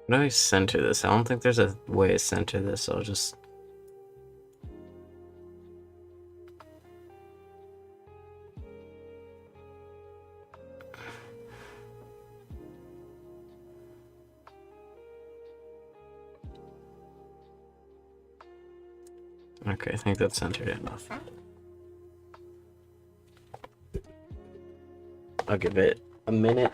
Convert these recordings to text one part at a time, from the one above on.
How do I center this? I don't think there's a way to center this, so I'll just... Okay, I think that's centered enough. I'll give it a minute.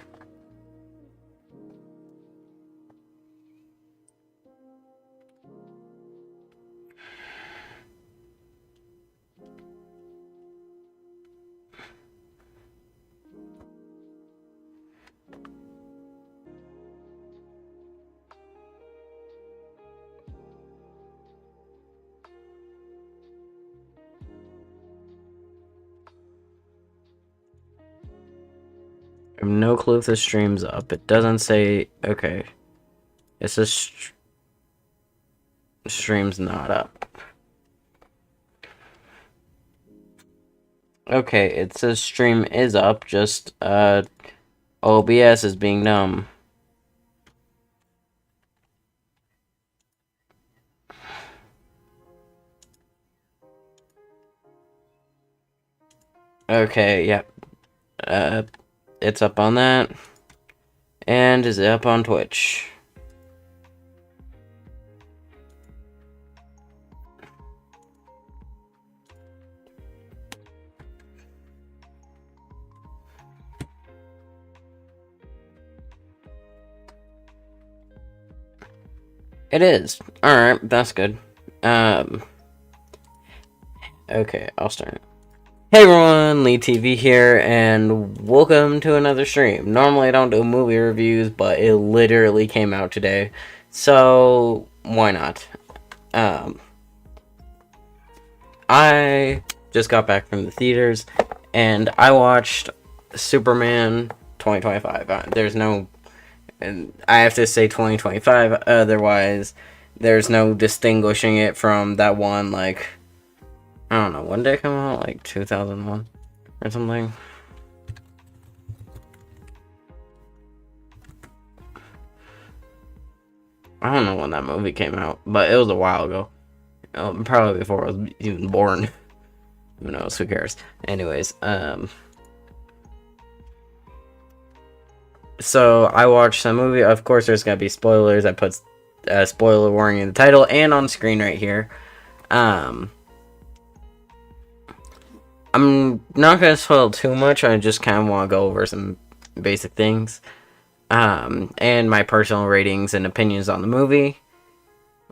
I have no clue if the stream's up. It doesn't say... Okay. It says stream's not up. Okay, it says stream is up, just, OBS is being dumb. Okay, yep. It's up on that. And is up on Twitch. It is. Alright, that's good. Okay, I'll start. Hey everyone, Lee TV here, and welcome to another stream. Normally I don't do movie reviews, but it literally came out today, so why not? I just got back from the theaters, and I watched Superman 2025. There's no... And I have to say 2025, otherwise there's no distinguishing it from that one, like... I don't know, when did it come out? Like 2001 or something? I don't know when that movie came out, but it was a while ago. Probably before I was even born. Who knows, who cares? Anyways, so I watched the movie. Of course, there's gonna be spoilers. I put a spoiler warning in the title and on screen right here. I'm not gonna spoil too much. I just kind of want to go over some basic things, and my personal ratings and opinions on the movie.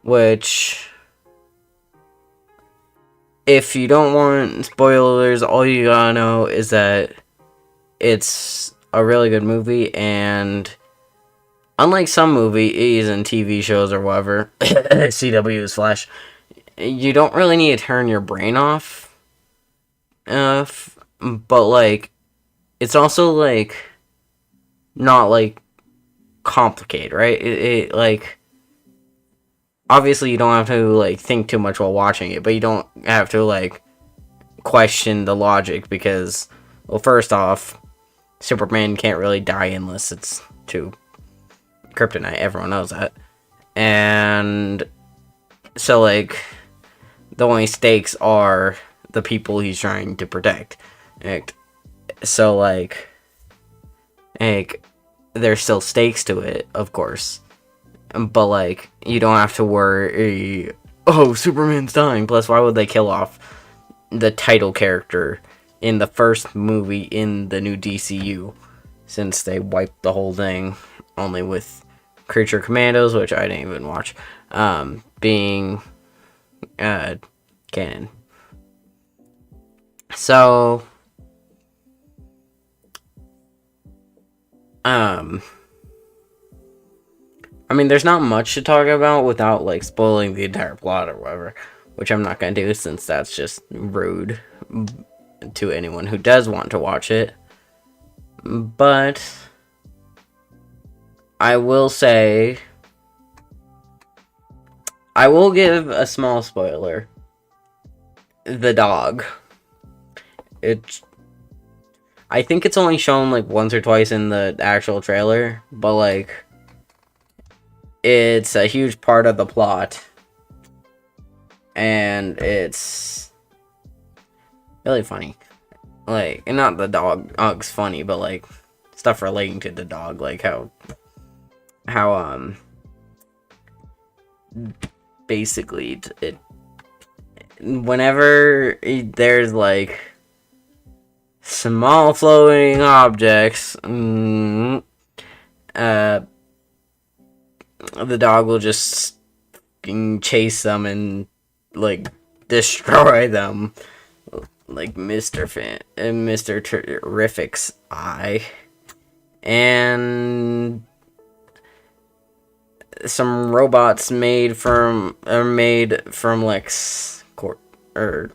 Which, if you don't want spoilers, all you gotta know is that it's a really good movie, and unlike some movies and TV shows or whatever, CW's Flash, you don't really need to turn your brain off. But like, it's also like not like complicated, right? It like, obviously you don't have to like think too much while watching it, but you don't have to like question the logic because, well, first off, Superman can't really die unless it's to kryptonite. Everyone knows that, and so like the only stakes are the people he's trying to protect. So like there's still stakes to it, of course, but like you don't have to worry. Oh, Superman's dying. Plus, why would they kill off the title character in the first movie in the new DCU, since they wiped the whole thing only with Creature Commandos, which I didn't even watch, being canon. So, I mean, there's not much to talk about without, like, spoiling the entire plot or whatever, which I'm not gonna do since that's just rude to anyone who does want to watch it. But I will say, I will give a small spoiler. The dog. I think it's only shown like once or twice in the actual trailer, but like it's a huge part of the plot, and it's really funny. Like, and not the dog's funny, but like stuff relating to the dog, like how basically it whenever there's like small floating objects, the dog will just chase them and like destroy them, like Mr. Terrific's eye, and some robots made from Lex Corp or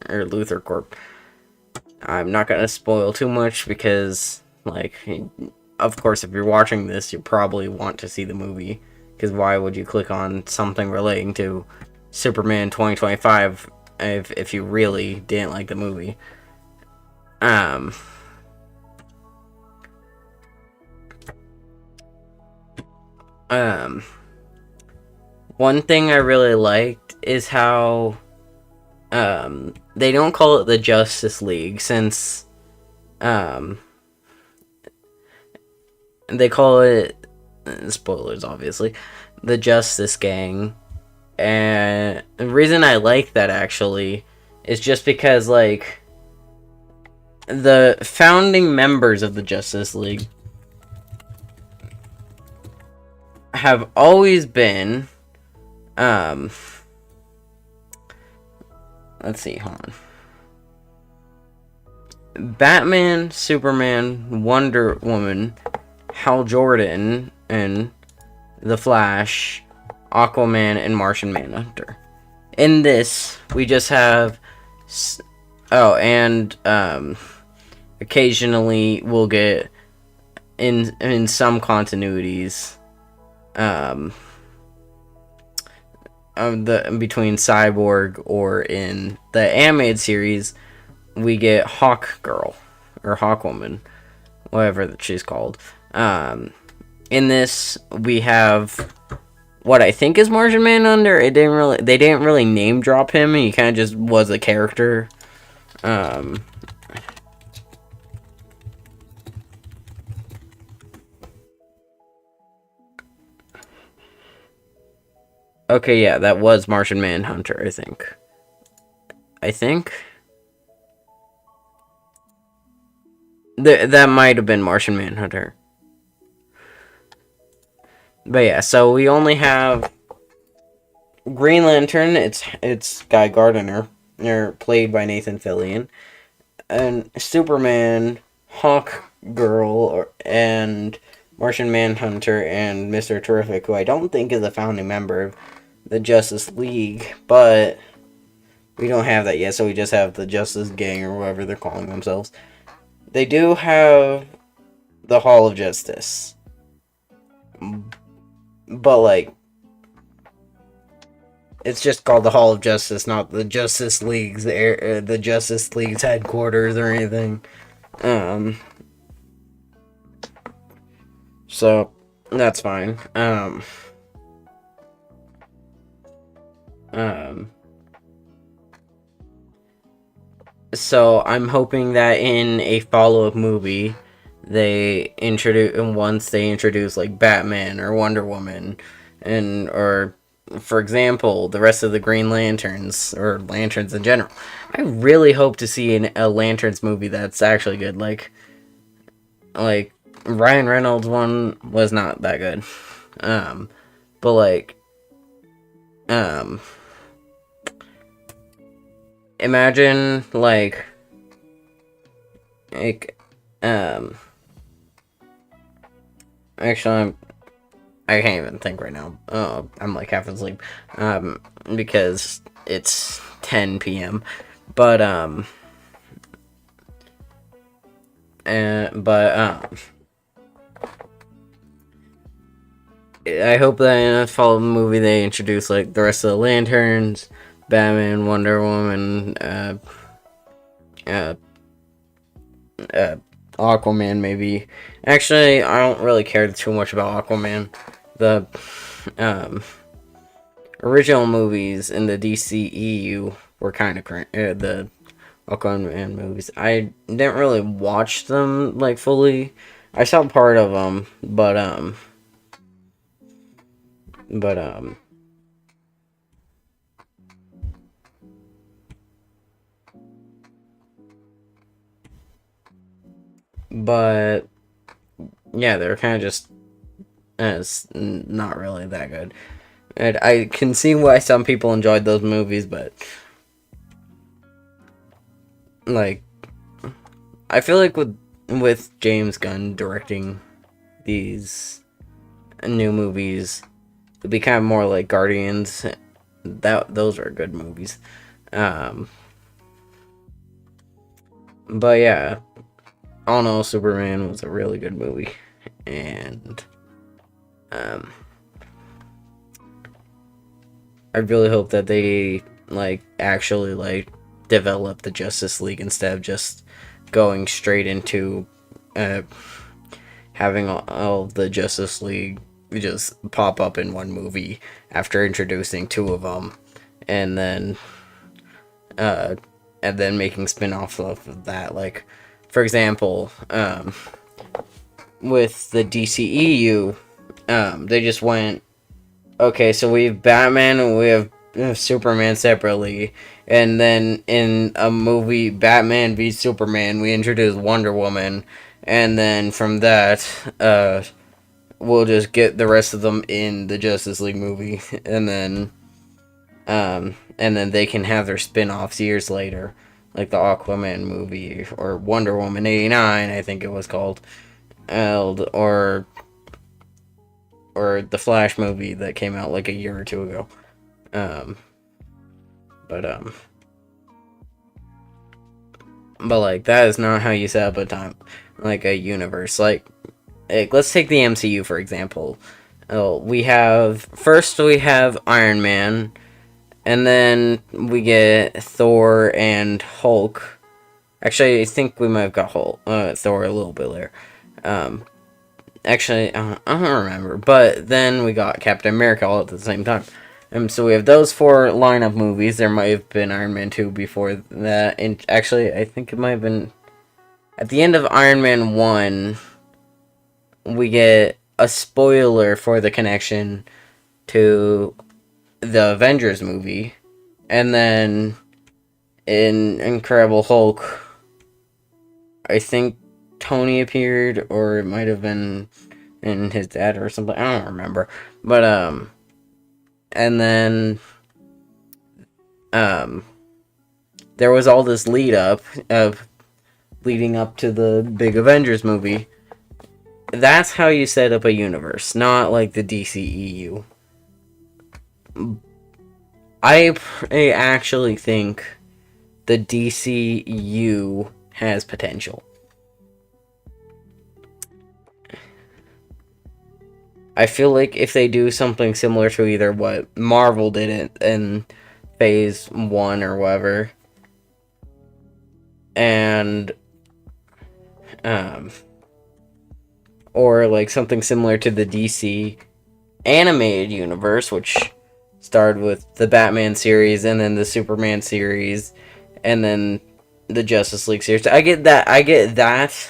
Luthor Corp. I'm not gonna spoil too much because, like, of course, if you're watching this, you probably want to see the movie. Because why would you click on something relating to Superman 2025 if you really didn't like the movie? One thing I really liked is how they don't call it the Justice League, since they call it, spoilers obviously, the Justice Gang. And the reason I like that actually is just because, like, the founding members of the Justice League have always been let's see, hold on. Batman, Superman, Wonder Woman, Hal Jordan, and The Flash, Aquaman, and Martian Manhunter. In this, we just have... Oh, and occasionally we'll get, in some continuities, between Cyborg or in the animated series, we get Hawk Girl or Hawk Woman, whatever she's called. In this, we have what I think is Martian Manhunter. They didn't really name drop him. He kind of just was a character. Okay, yeah, that was Martian Manhunter, I think. That might have been Martian Manhunter. But yeah, so we only have Green Lantern. It's Guy Gardner, played by Nathan Fillion, and Superman, Hawk Girl, and Martian Manhunter, and Mr. Terrific, who I don't think is a founding member of the Justice League, but we don't have that yet, so we just have the Justice Gang, or whatever they're calling themselves. They do have the Hall of Justice, but, like, it's just called the Hall of Justice, not the Justice League's the Justice League's headquarters or anything. So that's fine. So I'm hoping that in a follow-up movie, once they introduce like Batman or Wonder Woman, or for example, the rest of the Green Lanterns or Lanterns in general. I really hope to see a Lanterns movie that's actually good. Like Ryan Reynolds one was not that good. But like, imagine actually I can't even think right now. I'm like half asleep. Because it's 10 p.m. But I hope that in a follow movie they introduce like the rest of the Lanterns, Batman, Wonder Woman, Aquaman maybe. Actually, I don't really care too much about Aquaman. um, original movies in the DCEU were kind of the Aquaman movies. I didn't really watch them like fully. I saw part of them, but but yeah, they're kind of just not really that good. And I can see why some people enjoyed those movies, but like I feel like with James Gunn directing these new movies, it'd be kind of more like Guardians. Those are good movies. Um, but yeah, all in all, Superman was a really good movie, and um, I really hope that they like actually like develop the Justice League instead of just going straight into uh, having all of the Justice League just pop up in one movie after introducing two of them, and then uh, and then making spin-offs of that. Like, for example, with the DCEU, they just went, okay, so we have Batman and we have Superman separately, and then in a movie Batman v Superman, we introduce Wonder Woman, and then from that, we'll just get the rest of them in the Justice League movie, and then they can have their spin-offs years later, like the Aquaman movie or Wonder Woman '89, I think it was called, or the Flash movie that came out like a year or two ago. Um, but but like that is not how you set up a time, like a universe. Like let's take the MCU for example. We have Iron Man, and then we get Thor and Hulk. Actually, I think we might have got Thor a little bit later. Um, actually, I don't remember. But then we got Captain America all at the same time. So we have those four line-up movies. There might have been Iron Man 2 before that. And actually, I think it might have been... At the end of Iron Man 1, we get a spoiler for the connection to the Avengers movie. And then in Incredible Hulk, I think Tony appeared, or it might have been in his dad or something. I don't remember. But, and then, um, there was all this leading up to the big Avengers movie. That's how you set up a universe, not like the DCEU. I actually think the DCU has potential. I feel like if they do something similar to either what Marvel did in Phase 1 or whatever, and or like something similar to the DC animated universe, which started with the Batman series and then the Superman series and then the Justice League series. I get that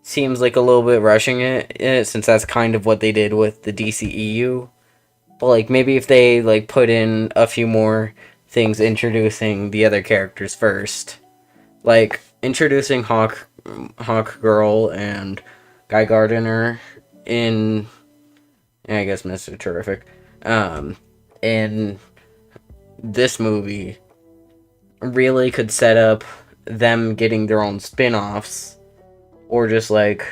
seems like a little bit rushing it since that's kind of what they did with the DCEU. But like maybe if they like put in a few more things introducing the other characters first, like introducing Hawk Girl and Guy Gardner in, I guess, Mr. Terrific, in this movie really could set up them getting their own spin-offs, or just like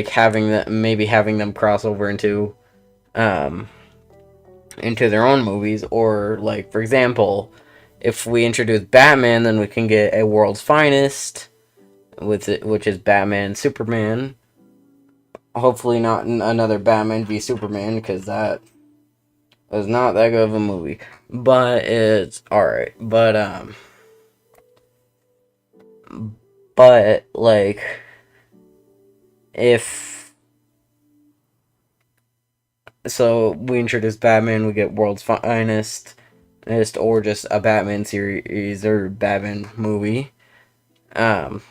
having them cross over into their own movies. Or like, for example, if we introduce Batman, then we can get a World's Finest with it, which is Batman and Superman. Hopefully not another Batman v Superman, because that was not that good of a movie, but it's alright. But like, if So we introduce Batman, we get World's Finest, or just a Batman series or Batman movie. Um,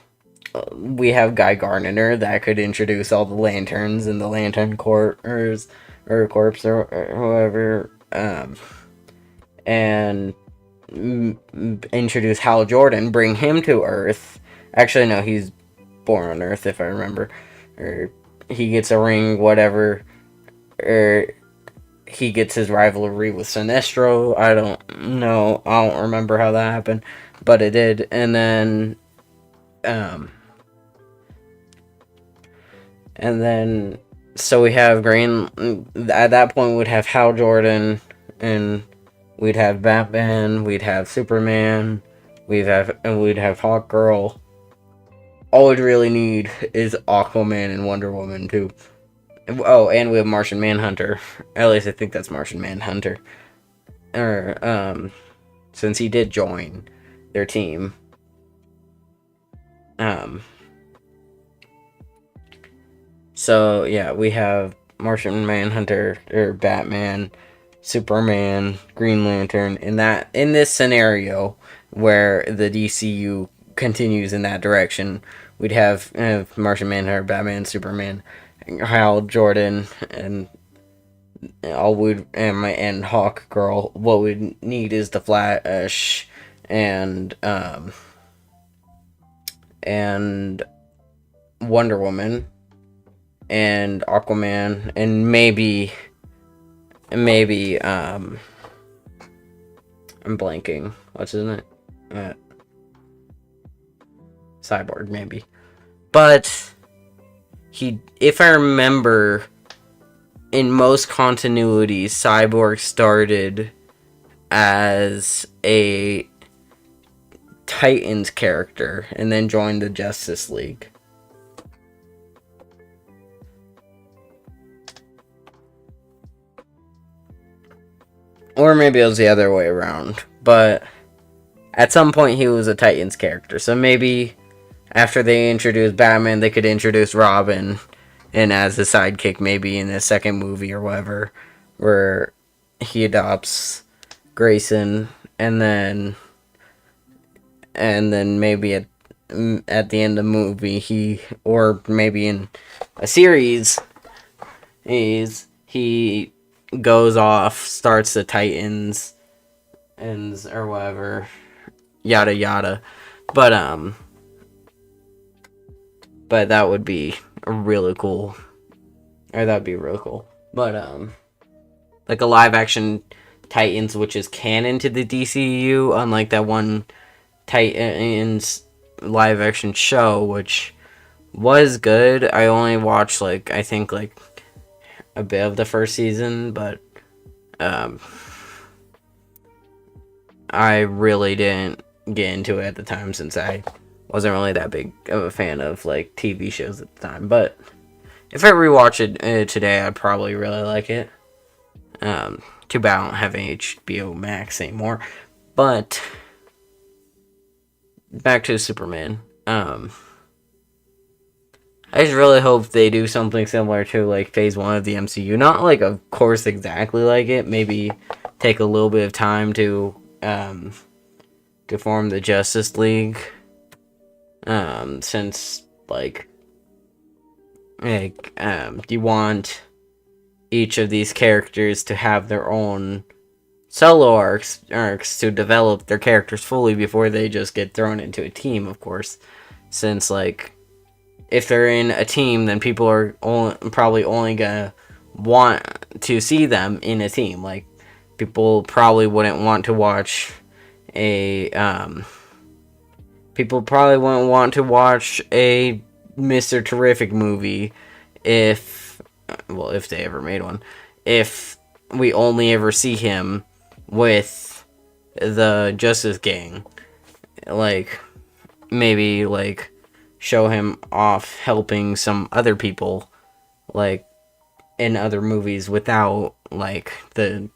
we have Guy Gardner that could introduce all the lanterns and the Lantern Corps or Corpse or whoever, and introduce Hal Jordan, bring him to Earth. Actually, no, he's born on Earth if I remember, or he gets a ring, whatever, or he gets his rivalry with Sinestro. I don't know. I don't remember how that happened, but it did. And then, um, and then, so we have Green. At that point, we'd have Hal Jordan, and we'd have Batman. We'd have Superman. We'd have Hawkgirl. All we'd really need is Aquaman and Wonder Woman too. Oh, and we have Martian Manhunter. At least I think that's Martian Manhunter. Or, since he did join their team. So, yeah, we have Martian Manhunter, or Batman, Superman, Green Lantern. In this scenario, where the DCU continues in that direction, we'd have Martian Manhunter, Batman, Superman, Hal Jordan, and and Hawk Girl. What we need is the Flash and Wonder Woman and Aquaman and maybe I'm blanking. What's his name? Cyborg maybe. But if I remember, in most continuities, Cyborg started as a Titans character and then joined the Justice League. Or maybe it was the other way around. But at some point he was a Titans character. So maybe after they introduced Batman, they could introduce Robin, and as a sidekick maybe in the second movie or whatever, where he adopts Grayson, and then maybe at the end of the movie or maybe in a series, he goes off, starts the Titans, or whatever, yada yada. But that would be really cool. Or that would be really cool. But like a live action Titans, which is canon to the DCU, unlike that one Titans live action show, which was good. I only watched I think a bit of the first season, but I really didn't get into it at the time since I wasn't really that big of a fan of TV shows at the time. But if I rewatch it today, I'd probably really like it. Too bad I don't have HBO Max anymore. But back to Superman. I just really hope they do something similar to Phase 1 of the MCU. Not of course exactly like it. Maybe take a little bit of time to form the Justice League. Since you want each of these characters to have their own solo arcs to develop their characters fully before they just get thrown into a team, of course. Since if they're in a team, then people are probably only gonna want to see them in a team. People probably wouldn't want to watch people probably wouldn't want to watch a Mr. Terrific movie if they ever made one, if we only ever see him with the Justice Gang. Maybe show him off helping some other people in other movies without the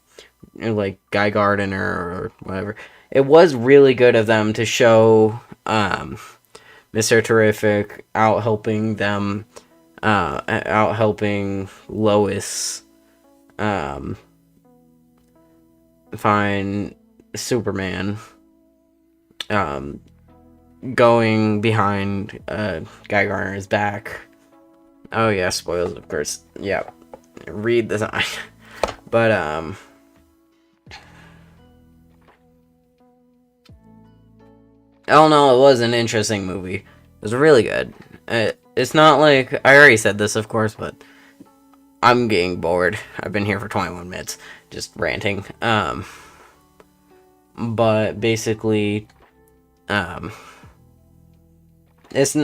Guy Gardner or whatever. It was really good of them to show Mr. Terrific out helping them, out helping Lois um, find Superman, um, going behind Guy Gardner's back. Oh yeah, spoilers, of course. Yeah, read the sign. But oh no, it was an interesting movie. It was really good. It's not like I already said this, of course, but I'm getting bored. I've been here for 21 minutes, just ranting. But basically, um, it's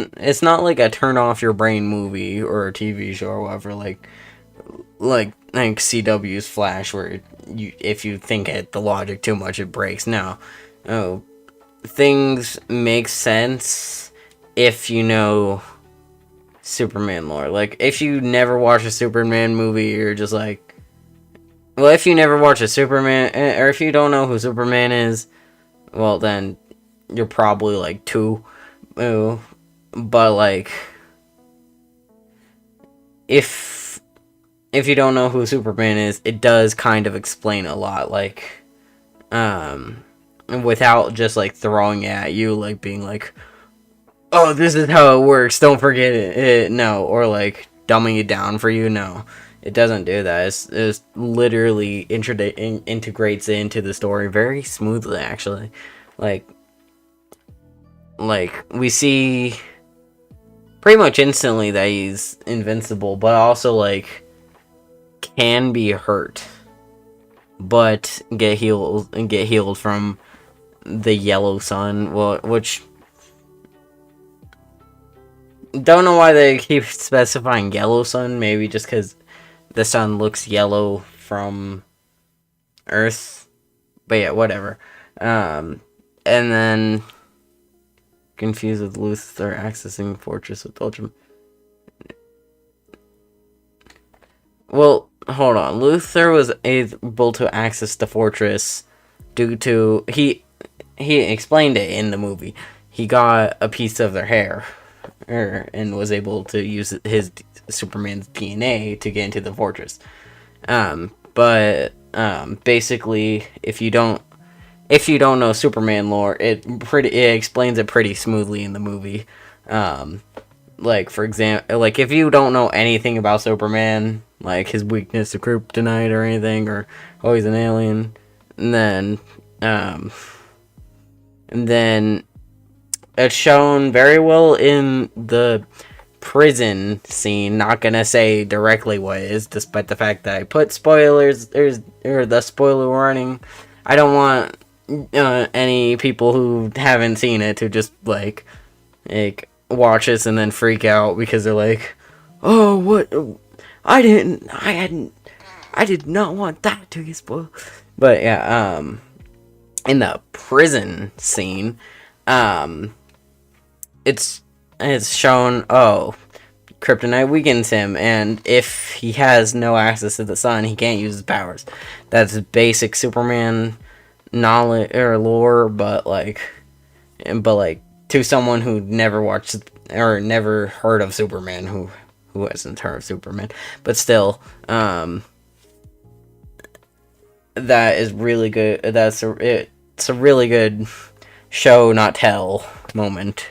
not like a turn off your brain movie or a TV show or whatever. Like CW's Flash, where if you think it the logic too much, it breaks. No, oh, things make sense if you know Superman lore. Like, if you never watch a Superman movie, you're just like, well, if you never watch a Superman, or if you don't know who Superman is, well, then you're probably like two. But like, if you don't know who Superman is, it does kind of explain a lot. Like, without just like throwing it at you, like being like, oh, this is how it works, don't forget it. No, or like dumbing it down for you. No, it doesn't do that. It's literally integrates into the story very smoothly, actually. Like we see pretty much instantly that he's invincible, but also like can be hurt, but get healed from the yellow sun. Well, which don't know why they keep specifying yellow sun. Maybe just because the sun looks yellow from Earth. But yeah, whatever. And then confused with Luthor accessing Fortress with Ultron. Well, hold on. Luthor was able to access the fortress due to he explained it in the movie. He got a piece of their hair, and was able to use his Superman's DNA to get into the fortress. But basically, if you don't know Superman lore, it explains it pretty smoothly in the movie. Like, for example, like if you don't know anything about Superman, like his weakness to kryptonite or anything, or oh, he's an alien, and then it's shown very well in the prison scene. Not gonna say directly what it is, despite the fact that I put spoilers. Or the spoiler warning. I don't want any people who haven't seen it to just like watch this and then freak out because they're like, oh, what? I did not want that to get spoiled. But yeah, in the prison scene, it's shown, oh, kryptonite weakens him, and if he has no access to the sun, he can't use his powers. That's basic Superman knowledge or lore, but like to someone who never watched or never heard of Superman, who hasn't heard of Superman, but still, that is really good. It's a really good show not tell moment.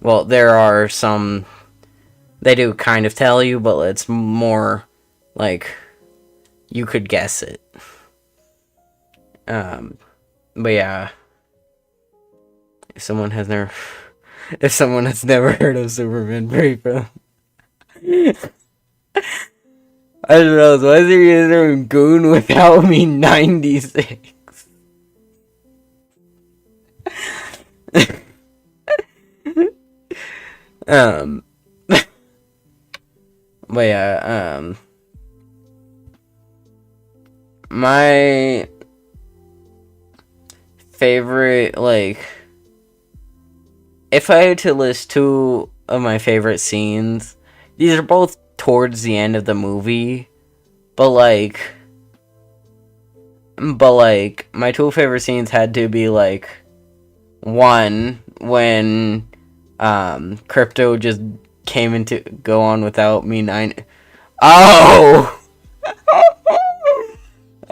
Well, there are some they do kind of tell you, but it's more like you could guess it. But yeah, if someone has never heard of Superman, brief. I don't know. Why is there using Goon without me 96? But yeah, my favorite, like, if I had to list two of my favorite scenes, these are both towards the end of the movie, but like my two favorite scenes had to be like, one, when Crypto just came into Go On Without Me 9. Oh!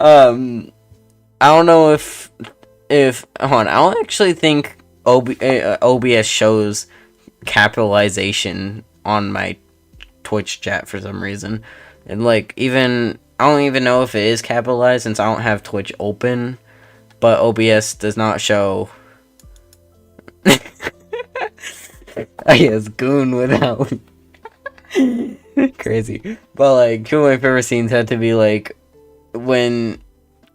I don't know if hold on, I don't actually think OBS shows capitalization on my Twitch chat for some reason. And like even I don't even know if it is capitalized since I don't have Twitch open, but OBS does not show I guess goon without crazy. But like two of my favorite scenes had to be like when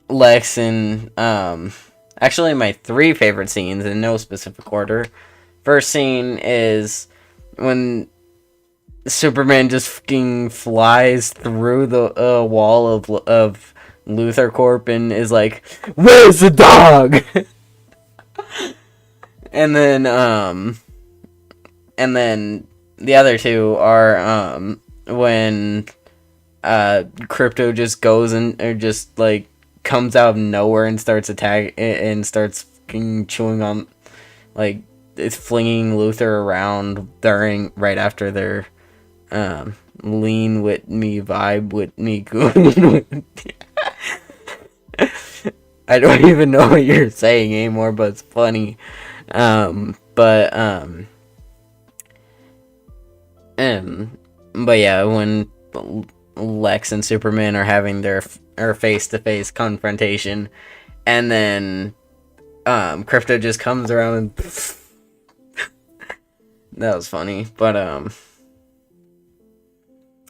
Lex and actually my three favorite scenes in no specific order. First scene is when Superman just fucking flies through the wall of Luthor Corp and is like, "Where's the dog?" and then the other two are when Crypto just goes and or just like comes out of nowhere and starts attacking and starts fucking chewing on like it's flinging Luthor around right after their lean with me vibe with me goon. I don't even know what you're saying anymore, but it's funny. But yeah, when Lex and Superman are having their face-to-face confrontation, and then Crypto just comes around and that was funny. But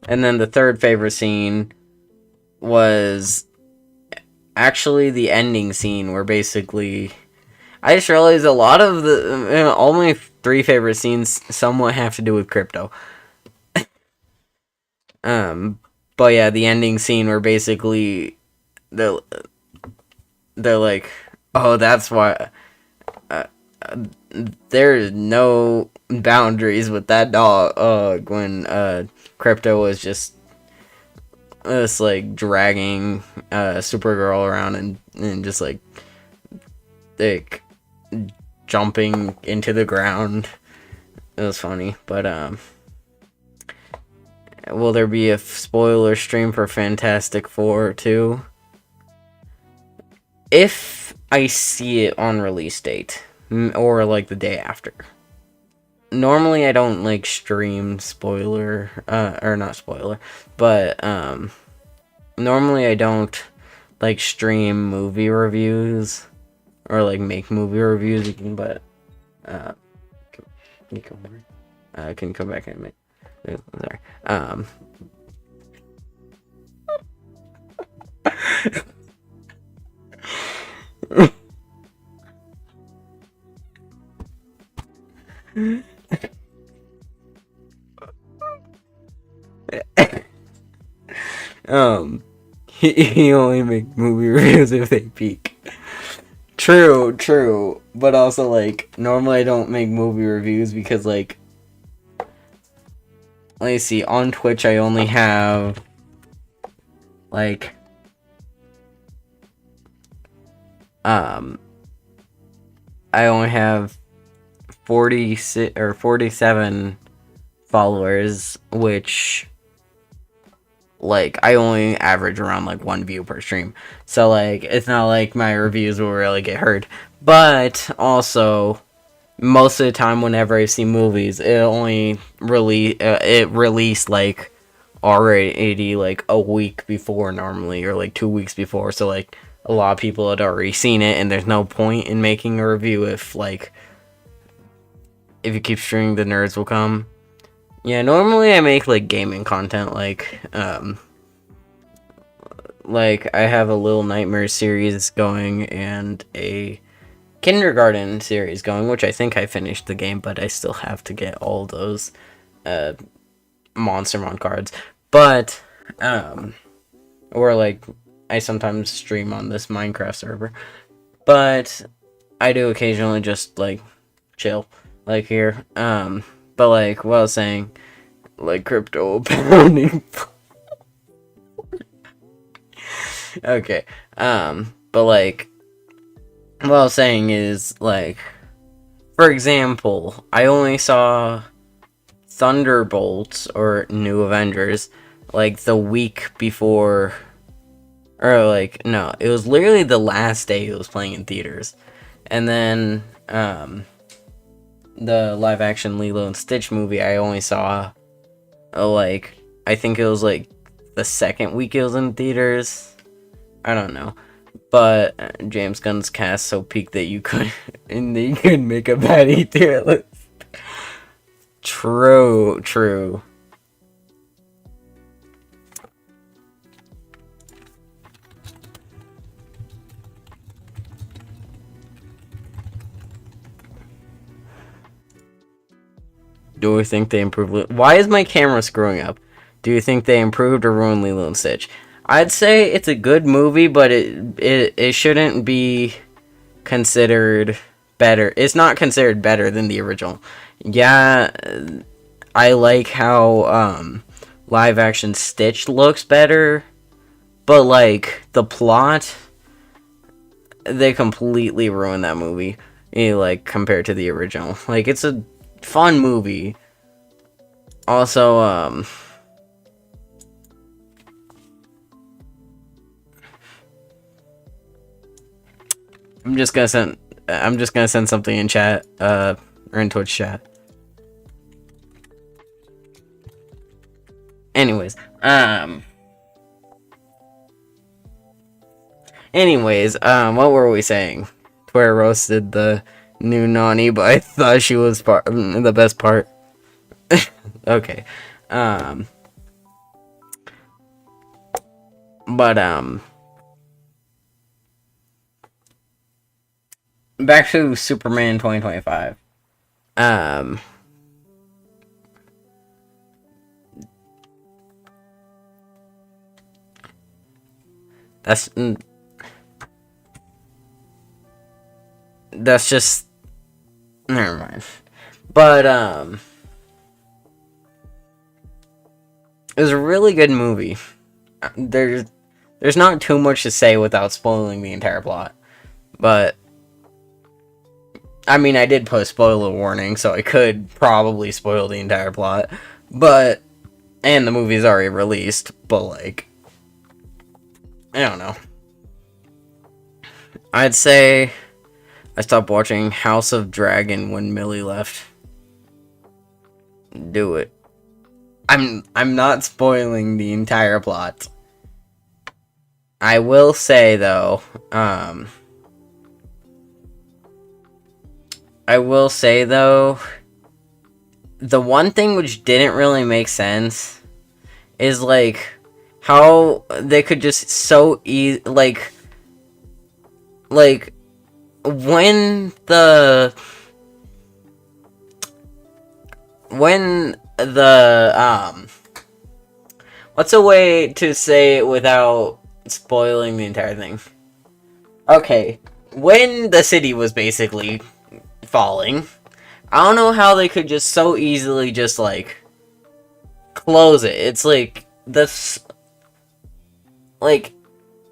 and then the third favorite scene was actually the ending scene where basically I just realized a lot of all my three favorite scenes somewhat have to do with Crypto. But yeah, the ending scene where basically they're like, oh, that's why there's no boundaries with that dog. When Crypto was just like dragging Supergirl around and just like jumping into the ground. It was funny, but will there be a spoiler stream for Fantastic Four 2? If I see it on release date or like the day after. Normally I don't like stream spoiler or not spoiler, but normally I don't like stream movie reviews or like make movie reviews, but can you come over? Can you come back in a minute? Sorry. He only make movie reviews if they peak. True, but also like normally I don't make movie reviews because like let me see, on Twitch I only have like I only have 46 or 47 followers, which like I only average around like 1 view per stream. So like it's not like my reviews will really get heard. But also most of the time whenever I see movies, it only released like already like a week before normally, or like 2 weeks before. So like a lot of people had already seen it and there's no point in making a review if you keep streaming, the nerds will come. Yeah, normally I make like gaming content, like I have a Little Nightmares series going and a Kindergarten series going, which I think I finished the game, but I still have to get all those Monstermon cards. But or like I sometimes stream on this Minecraft server, but I do occasionally just like chill like here. But like what I was saying, like Crypto pounding. Okay. But like what I was saying is like, for example, I only saw Thunderbolts or New Avengers like the week before Or like no, it was literally the last day it was playing in theaters. And then the live action Lilo and Stitch movie I only saw like I think it was like the second week it was in theaters. I don't know. But James Gunn's cast so peaked that you could and that you could make a baddie tier list. True, true. Do we think they improved? Why is my camera screwing up? Do you think they improved or ruined Lilo and Stitch? I'd say it's a good movie, but it shouldn't be considered better. It's not considered better than the original. Yeah, I like how live action Stitch looks better, but like the plot, they completely ruined that movie. Like compared to the original, like it's a fun movie. Also, I'm just gonna send something in chat, or in Twitch chat. Anyways, what were we saying? Where I roasted the new Nani, but I thought she was the best part. Okay, but back to Superman 2025. Um, that's just never mind. But it was a really good movie. There's not too much to say without spoiling the entire plot. But I mean, I did put a spoiler warning, so I could probably spoil the entire plot. But and the movie's already released, but like I don't know. I'd say I stopped watching House of Dragon when Millie left. Do it. I'm not spoiling the entire plot. I will say though, the one thing which didn't really make sense is like how they could just so like when the what's a way to say it without spoiling the entire thing? Okay, when the city was basically falling, I don't know how they could just so easily just like close it. It's like this, like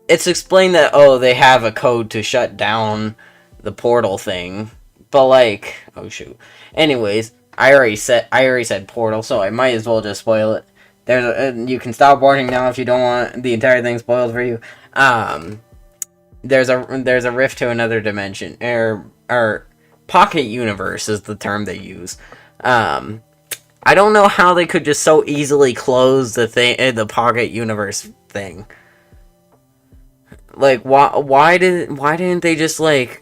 it's explained that they have a code to shut down the portal thing, but like oh shoot. Anyways, I already said portal, so I might as well just spoil it. You can stop watching now if you don't want the entire thing spoiled for you. There's a rift to another dimension, or pocket universe is the term they use. I don't know how they could just so easily close the pocket universe thing. Like why didn't they just like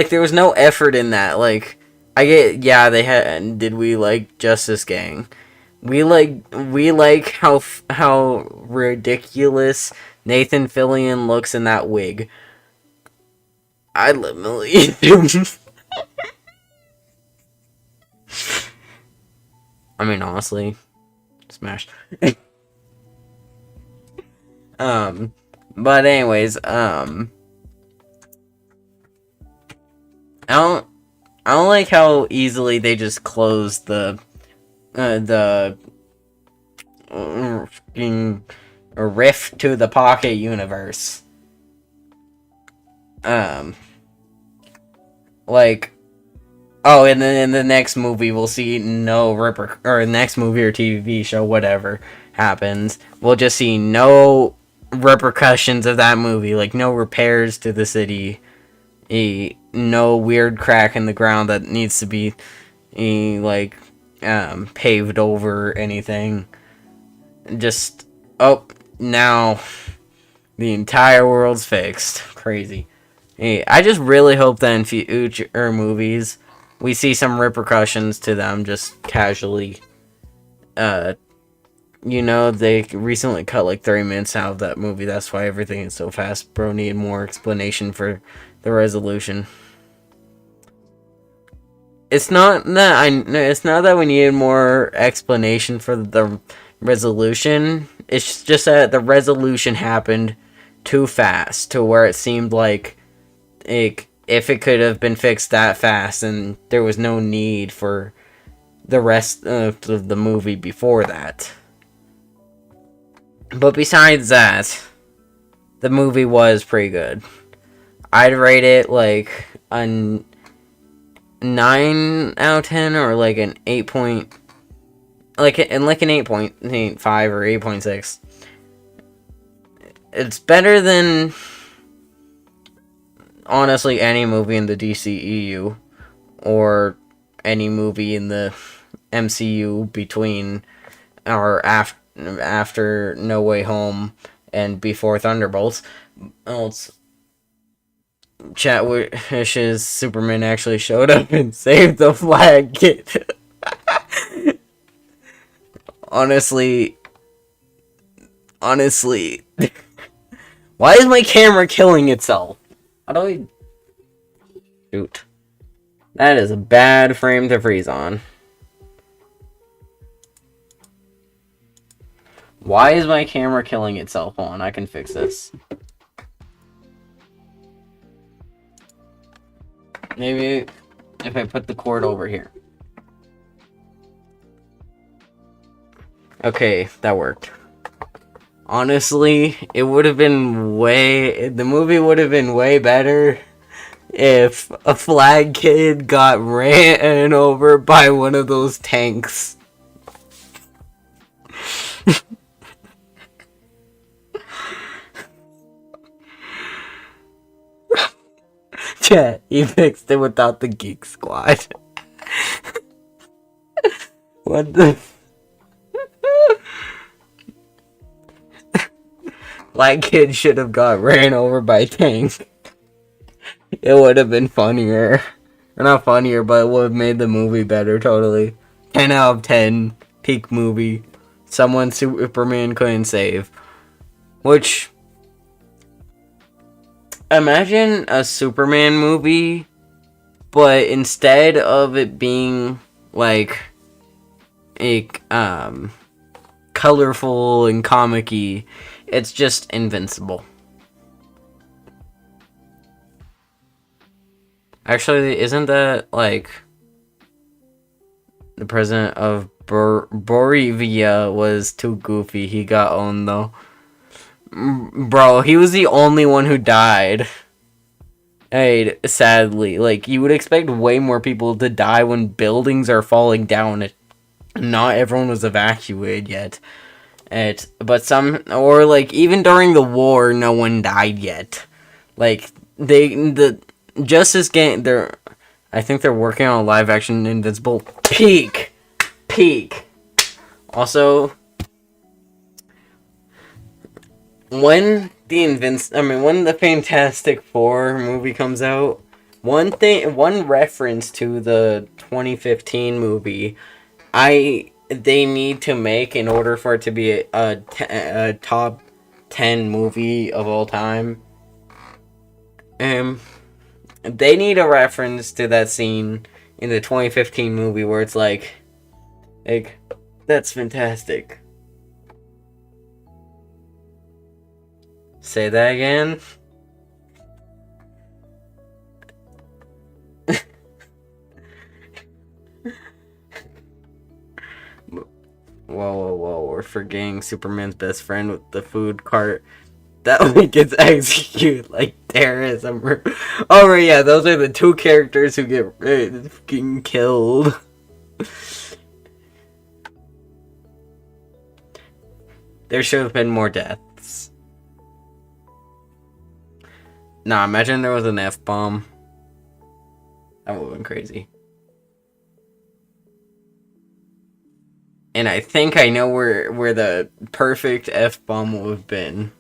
there was no effort in that. Like I get, yeah, they had. Did we like Justice Gang? We like how ridiculous Nathan Fillion looks in that wig. I legitimately I mean, honestly, smash. But anyways, I don't like how easily they just close the rift to the pocket universe. Like, and then in the next movie we'll see or next movie or TV show, whatever happens, we'll just see no repercussions of that movie. Like, no repairs to the city. No weird crack in the ground that needs to be like paved over anything. Just, oh, now the entire world's fixed. Crazy. I just really hope that in future movies we see some repercussions to them just casually. They recently cut like 30 minutes out of that movie. That's why everything is so fast. Bro needed more explanation for the resolution. It's not that we needed more explanation for the resolution. It's just that the resolution happened too fast to where it seemed like if it could have been fixed that fast, and there was no need for the rest of the movie before that. But besides that, the movie was pretty good. I'd rate it like a 9 out of 10 or like an 8 point, like an 8.85 or 8.6. It's better than honestly any movie in the DCEU or any movie in the MCU between or after No Way Home and before Thunderbolts. Chatwish's Superman actually showed up and saved the Flag Kid. Honestly, why is my camera killing itself? How do I... Shoot. That is a bad frame to freeze on. Why is my camera killing itself? Hold on, I can fix this. Maybe if I put the cord over here. Okay, that worked. Honestly, the movie would have been way better if a Flag Kid got ran over by one of those tanks. Chat, he fixed it without the Geek Squad. What the... Flag Kid should have got ran over by a tank. It would have been funnier. Or not funnier, but it would have made the movie better, totally. 10 out of 10. Peak movie. Someone Superman couldn't save. Which... Imagine a Superman movie, but instead of it being, like, colorful and comic-y, it's just invincible. Actually, isn't that, like, the president of Bolivia was too goofy? He got owned, though. Bro, he was the only one who died. Hey, sadly. Like, you would expect way more people to die when buildings are falling down. Not everyone was evacuated yet. But some, or like, even during the war, no one died yet. Like, Justice Game, I think they're working on a live action Invincible. Peak. Also, when the Fantastic Four movie comes out, one reference to the 2015 movie, they need to make in order for it to be a top 10 movie of all time. They need a reference to that scene in the 2015 movie where it's like, that's fantastic. Say that again. Whoa, we're forgetting Superman's best friend with the food cart that only gets executed like terrorism. Oh, right, yeah, those are the two characters who get fucking killed. There should have been more deaths. Nah, imagine there was an F-bomb. That would have been crazy. And I think I know where the perfect F-bomb would have been.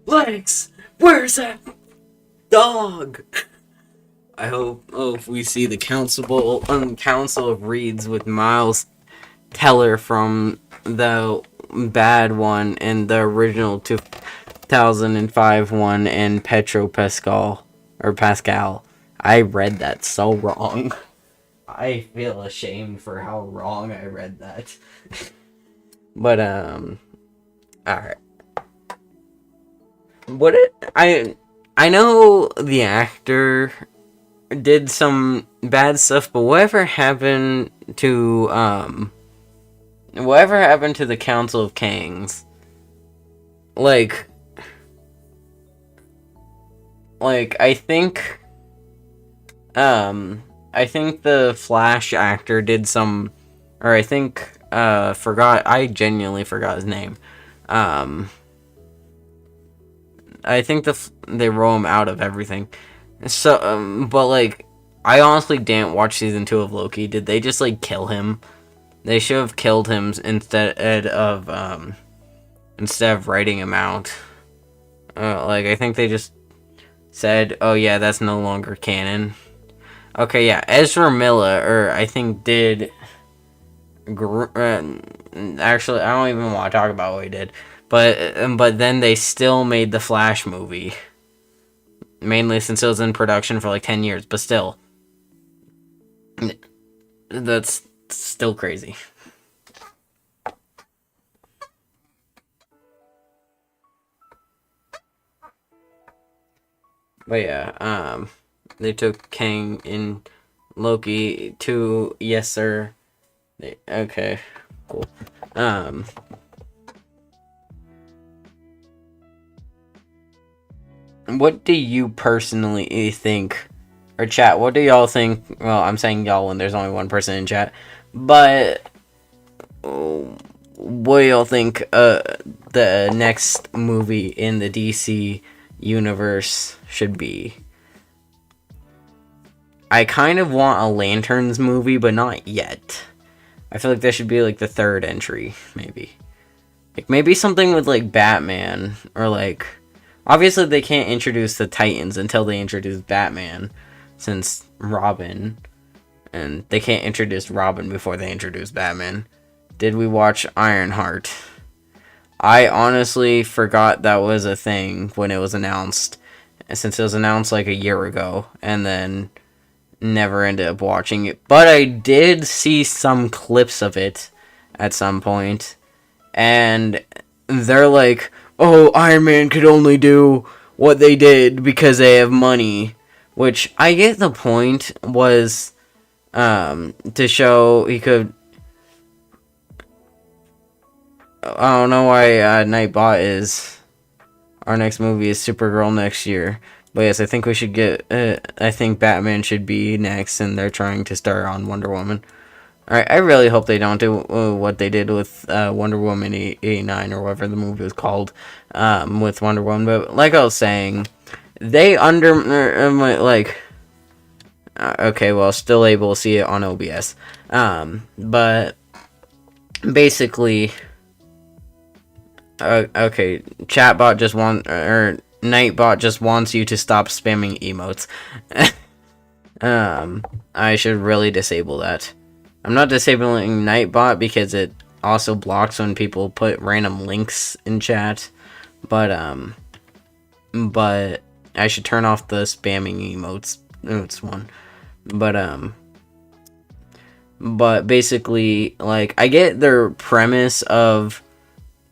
Lex! Where's that dog? I hope we see the Council of Reeds with Miles Teller from the bad one and the original 2005 one and Petro Pascal. I read that so wrong. I feel ashamed for how wrong I read that. But alright. I know the actor did some bad stuff, but whatever happened to the Council of Kangs? Like I think the Flash actor did some, or I genuinely forgot his name. I think they roll him out of everything. So, but like, I honestly didn't watch season 2 of Loki. Did they just like kill him? They should have killed him instead of writing him out. I think they just said, "Oh yeah, that's no longer canon." Okay, yeah, Ezra Miller, I think did. Actually, I don't even want to talk about what he did. But then they still made the Flash movie. Mainly since it was in production for like 10 years, but still. That's still crazy. But yeah, they took Kang in Loki to yes sir. Okay, cool. What do you personally think, or chat, what do y'all think? Well, I'm saying y'all when there's only one person in chat, but what do y'all think the next movie in the DC universe should be? I kind of want a Lanterns movie, but not yet. I feel like that should be like the third entry, maybe. Like maybe something with like Batman, or like, obviously they can't introduce the Titans until they introduce Batman, since Robin, and they can't introduce Robin before they introduce Batman. Did we watch Ironheart? I honestly forgot that was a thing when it was announced, since it was announced like a year ago, and then never ended up watching it. But I did see some clips of it at some point, and they're like, oh, Iron Man could only do what they did because they have money. Which, I get the point, was to show he could... I don't know why Nightbot is... Our next movie is Supergirl next year. But yes, I think we should get... I think Batman should be next, and they're trying to start on Wonder Woman. Alright, I really hope they don't do what they did with Wonder Woman 89, or whatever the movie was called, with Wonder Woman. But like I was saying, they okay, well, still able to see it on OBS. But basically... okay, Chatbot just Nightbot just wants you to stop spamming emotes. I should really disable that. I'm not disabling Nightbot because it also blocks when people put random links in chat. But I should turn off the spamming emotes one. But basically, like, I get their premise of,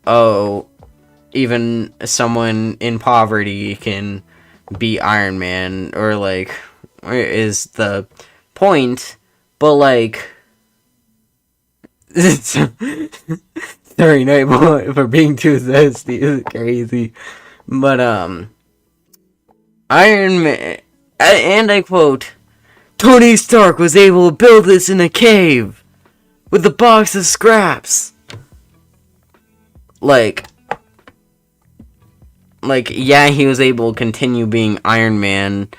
oh, even someone in poverty can be Iron Man, or like, is the point, but like, sorry, Nightbot, for being too zesty, is crazy, but Iron Man, and I quote, Tony Stark was able to build this in a cave with a box of scraps. Like, like, yeah, he was able to continue being Iron Man,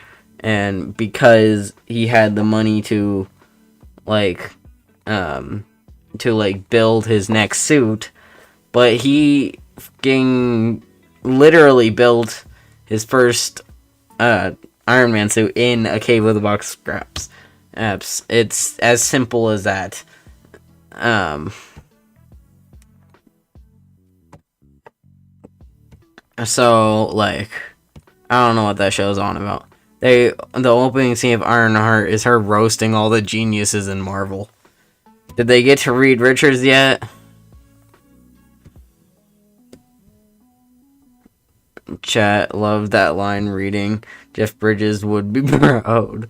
and because he had the money to, like, build his next suit, but he fucking literally built his first Iron Man suit in a cave with a box of scraps. It's as simple as that. So, like, I don't know what that show's on about. The opening scene of Ironheart is her roasting all the geniuses in Marvel. Did they get to Reed Richards yet? Chat, love that line reading. Jeff Bridges would be proud.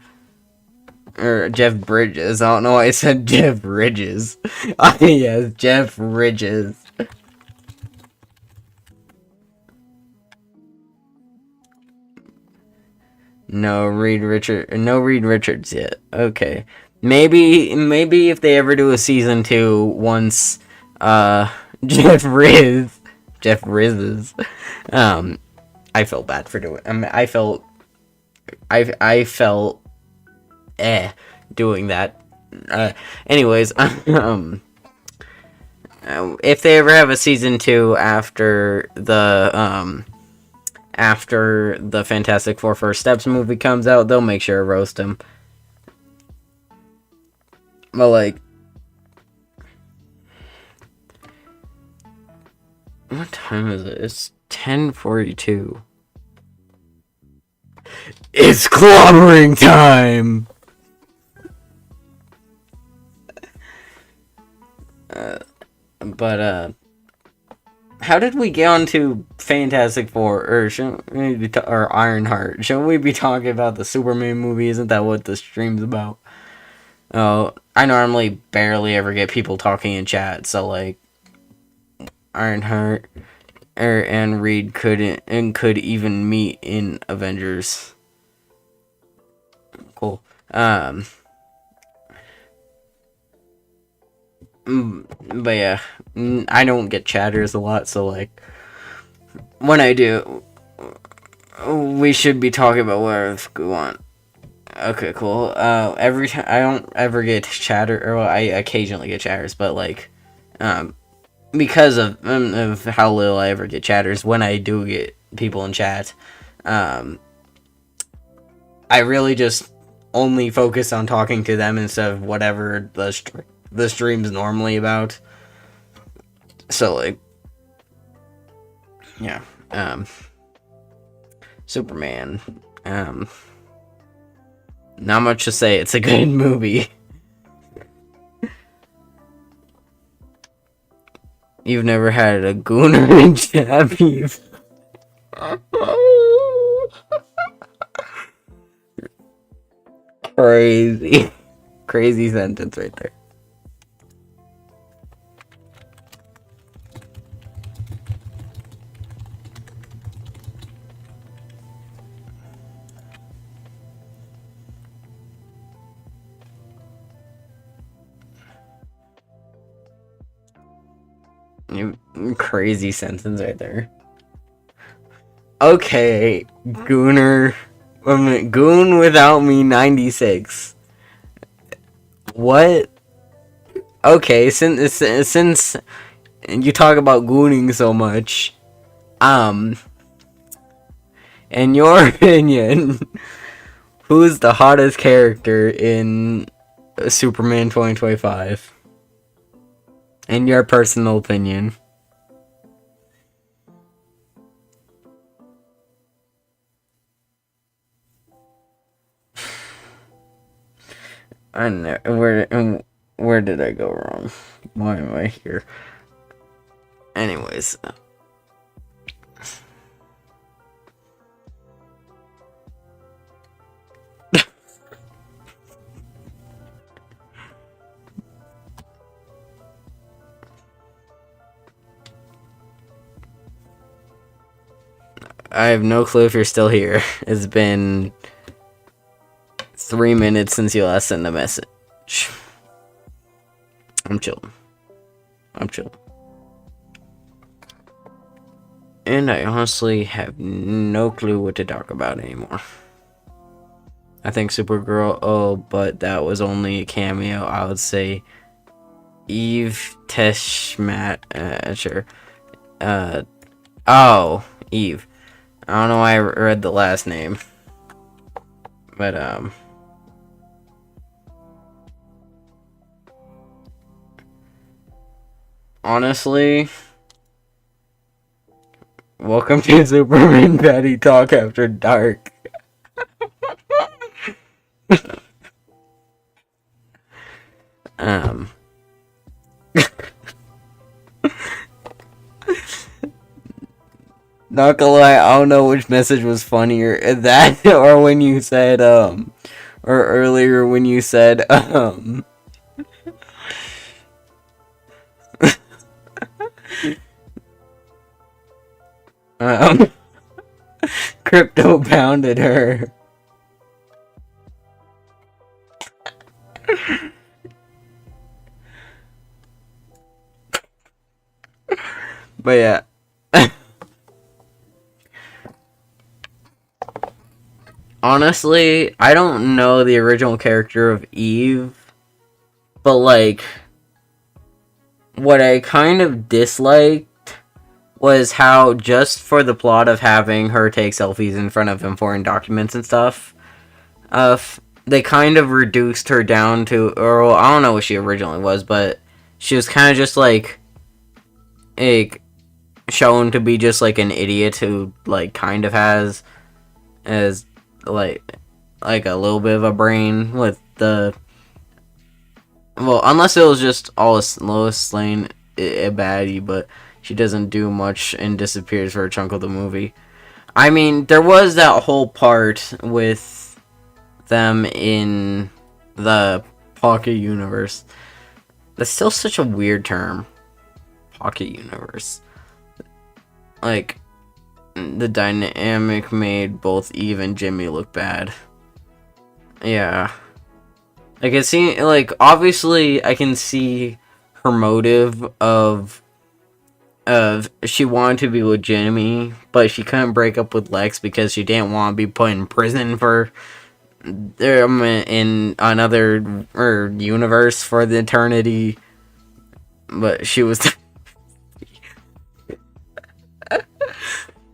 Or Jeff Bridges. I don't know why I said Jeff Bridges. Yes, Jeff Bridges. No Reed Richards yet. Okay. Maybe if they ever do a season 2 once Jeff Riz I felt bad for doing I felt doing that. Anyways, if they ever have a season 2 after the Fantastic Four First Steps movie comes out, they'll make sure to roast him. But, like, what time is it? It's 10:42. It's clobbering time! But how did we get onto Fantastic Four, or Ironheart? Shouldn't we be talking about the Superman movie? Isn't that what the stream's about? Oh, I normally barely ever get people talking in chat, so, like, Ironheart and Reed could even meet in Avengers. Cool. But yeah, I don't get chatters a lot, so, like, when I do, we should be talking about whatever we want. Okay, cool. Every time I don't ever get chatter, or well, I occasionally get chatters, but, like, because of how little I ever get chatters, when I do get people in chat, I really just only focus on talking to them instead of whatever the stream's normally about. So, like, yeah, Superman, not much to say. It's a good movie. You've never had a gooner in chat, beef. Crazy sentence right there. Crazy sentence right there. Okay, Gooner. Goon without me 96. What? Okay, since you talk about gooning so much, in your opinion, who's the hottest character in Superman 2025? In your personal opinion. I know where did I go wrong? Why am I here? Anyways, I have no clue if you're still here. It's been 3 minutes since you last sent a message. I'm chilling. And I honestly have no clue what to talk about anymore. I think Supergirl, oh, but that was only a cameo. I would say Eve Teshmat, sure. Uh, oh, Eve. I don't know why I read the last name. But, honestly, welcome to Superman Patty Talk After Dark. um, Not gonna lie, I don't know which message was funnier, that or when you said, or earlier when you said, um, Crypto pounded her. But yeah. Honestly, I don't know the original character of Eve, but like, what I kind of disliked was how just for the plot of having her take selfies in front of important documents and stuff, they kind of reduced her down to, or well, I don't know what she originally was, but she was kind of just like shown to be just like an idiot who like kind of has as like a little bit of a brain with the, well, unless it was just all Lois Lane a baddie, but she doesn't do much and disappears for a chunk of the movie. I mean, there was that whole part with them in the Pocket Universe. That's still such a weird term. Pocket Universe. Like, the dynamic made both Eve and Jimmy look bad. Yeah. Like, it seemed, like, obviously I can see her motive of she wanted to be with Jimmy, but she couldn't break up with Lex because she didn't want to be put in prison for in another universe for the eternity. But she was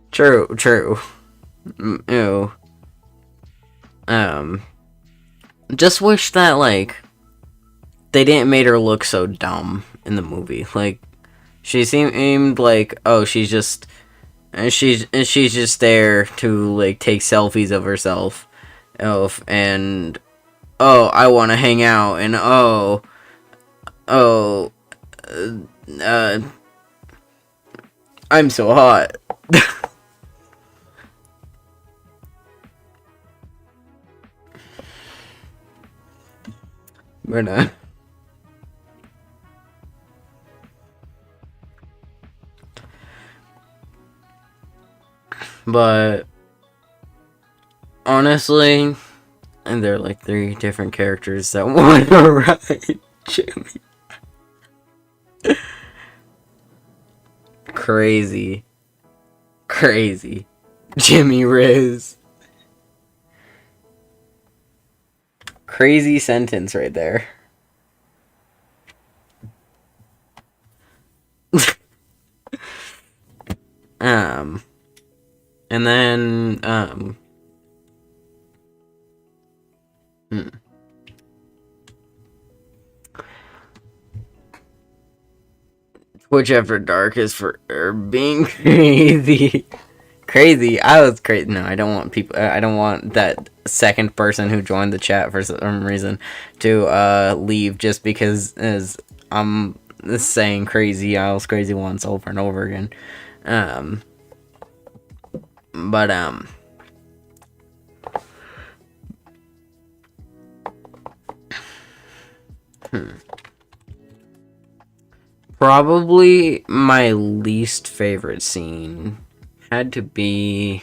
true. Ew. Just wish that like they didn't make her look so dumb in the movie. Like, she seemed like, oh, she's just there to like take selfies of herself, and oh, I want to hang out, and oh, uh, I'm so hot. But but honestly, and there are like 3 different characters that want to ride Jimmy. Crazy. Jimmy Riz. Crazy sentence right there. And then, Whichever Dark is for being crazy. Crazy. I was crazy. No, I don't want people. I don't want that second person who joined the chat for some reason to leave just because as I'm saying crazy. I was crazy once over and over again. But probably my least favorite scene had to be.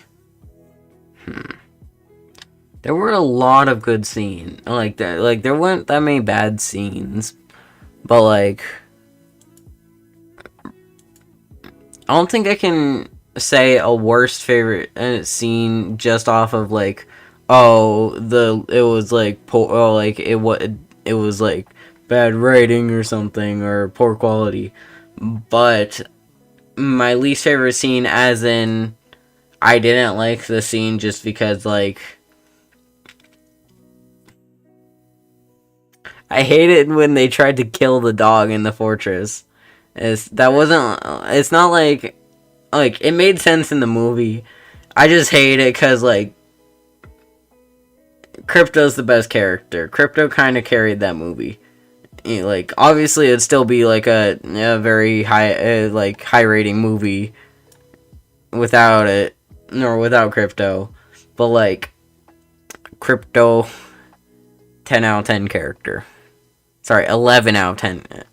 There were a lot of good scenes, like that. Like, there weren't that many bad scenes, but like, I don't think I can say a worst favorite scene just off of like, oh, it was like like it was like bad writing or something or poor quality, but my least favorite scene, as in I didn't like the scene just because like I hated when they tried to kill the dog in the fortress. That wasn't. It's not like it made sense in the movie. I just hate it because like Crypto's the best character. Crypto kind of carried that movie. Like obviously it'd still be like a very high like high rating movie without it or without Crypto, but like Crypto 10 out of 10 character. Sorry, 11 out of 10.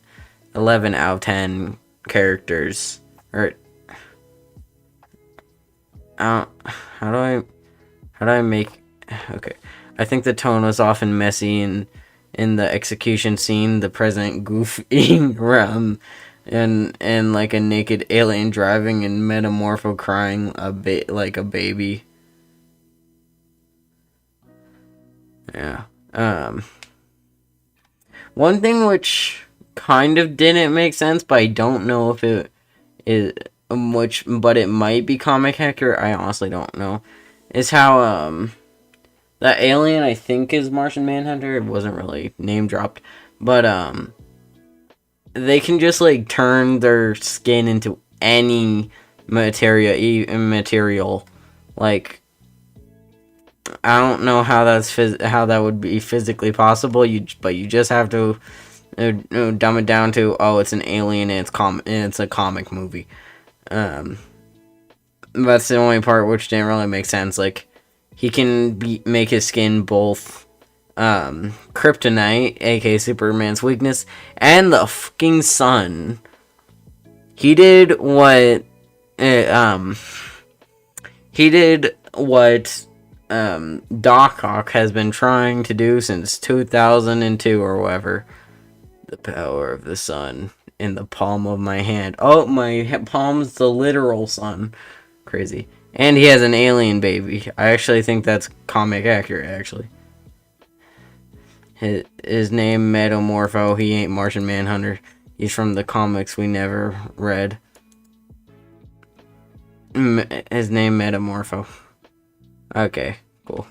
11 out of 10 characters. Or how do I make okay. I think the tone was often messy in the execution scene, the president goofing around and like a naked alien driving and Metamorpho crying a bit like a baby. Yeah. One thing which kind of didn't make sense, but I don't know if it is but it might be comic accurate. I honestly don't know. Is how that alien I think is Martian Manhunter. It wasn't really name dropped, but they can just like turn their skin into any material. Like I don't know how how that would be physically possible. But you just have to dumb it down to, oh, it's an alien and it's a comic movie. That's the only part which didn't really make sense. Like he can make his skin both kryptonite, aka Superman's weakness, and the fucking sun. He did what Doc Ock has been trying to do since 2002 or whatever. The power of the sun in the palm of my hand. Oh, my palm's the literal sun. Crazy. And he has an alien baby. I actually think that's comic accurate, actually. His name Metamorpho. He ain't Martian Manhunter. He's from the comics we never read. His name Metamorpho. Okay, cool.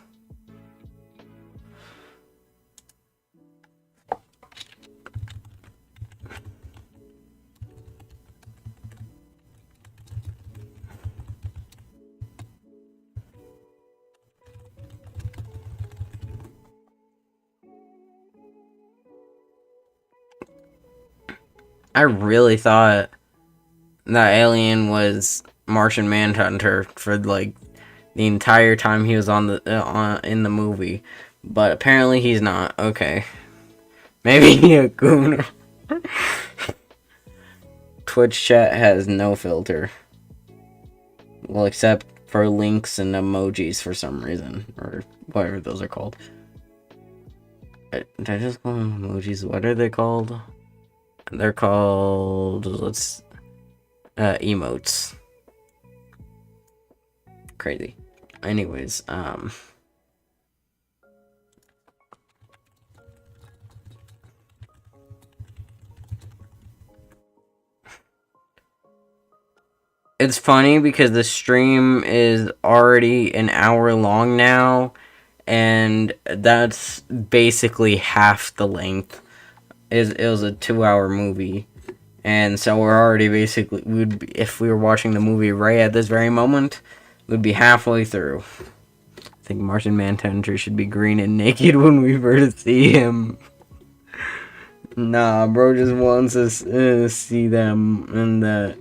I really thought that alien was Martian Manhunter for like the entire time he was in the movie, but apparently he's not. Okay, maybe a goon. Twitch chat has no filter, well, except for links and emojis for some reason, or whatever those are called. Did I just call them emojis? What are they called? They're called emotes. Crazy. Anyways, it's funny because the stream is already an hour long now, and that's basically half the length. It was a 2-hour movie, and so we're already basically if we were watching the movie right at this very moment, we'd be halfway through. I think Martian Manhunter should be green and naked when we first see him. Nah, bro just wants us to see them in the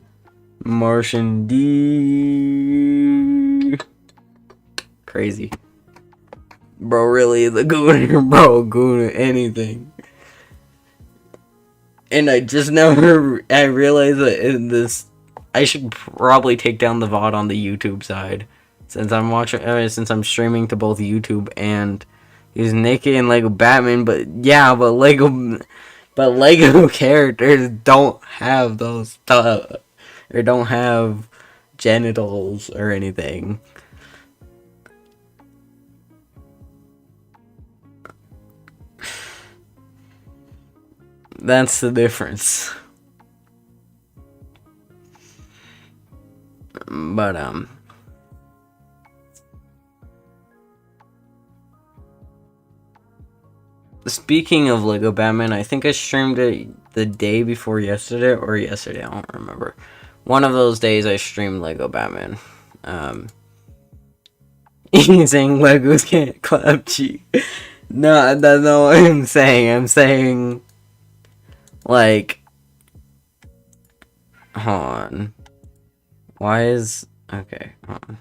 Martian D. Crazy. Bro, really, the gooner, bro, gooner, anything. And I just never, I realized that in this, I should probably take down the VOD on the YouTube side. Since I'm since I'm streaming to both YouTube and he's naked in Lego Batman, but yeah, but Lego characters don't have those stuff. Or don't have genitals or anything. That's the difference. But speaking of Lego Batman, I think I streamed it the day before yesterday or yesterday. I don't remember. One of those days I streamed Lego Batman. He's saying Legos can't clap cheek. No, that's not what I'm saying. I'm saying, like, hold on. Why is... Okay, hold on.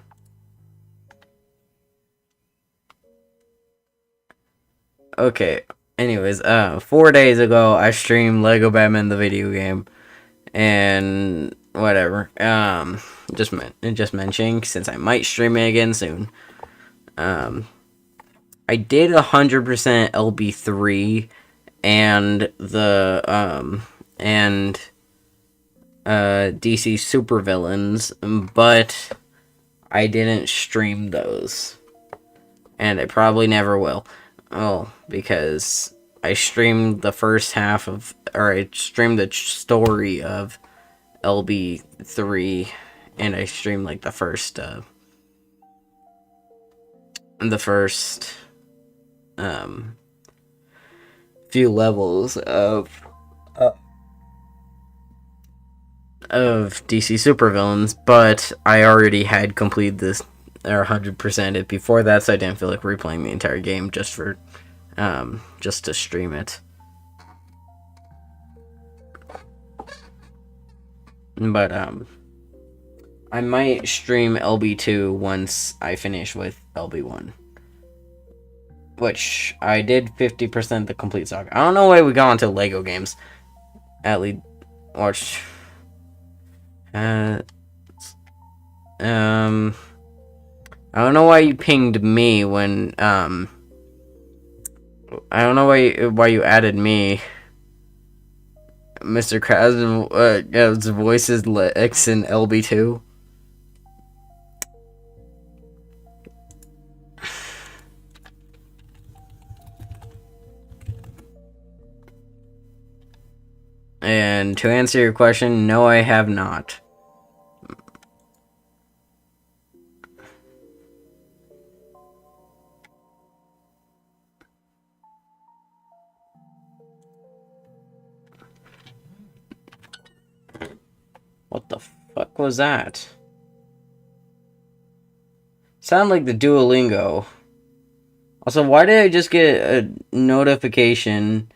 Okay, anyways, 4 days ago, I streamed Lego Batman the video game, and whatever, just mentioning, since I might stream it again soon, I did 100% LB3, and the, DC Supervillains, but I didn't stream those, and I probably never will. Oh, because I streamed the first half of, or I streamed the story of LB3, and I streamed like the first few levels of DC Supervillains, but I already had completed this or 100% it before that, so I didn't feel like replaying the entire game just for just to stream it. But I might stream LB2 once I finish with LB1, which I did 50% the complete saga. I don't know why we got onto Lego games. At least watch. I don't know why you pinged me when, I don't know why you added me. Mr. Krabs' voice is Lex in LB2. And to answer your question, no, I have not. What the fuck was that? Sound like the Duolingo. Also, why did I just get a notification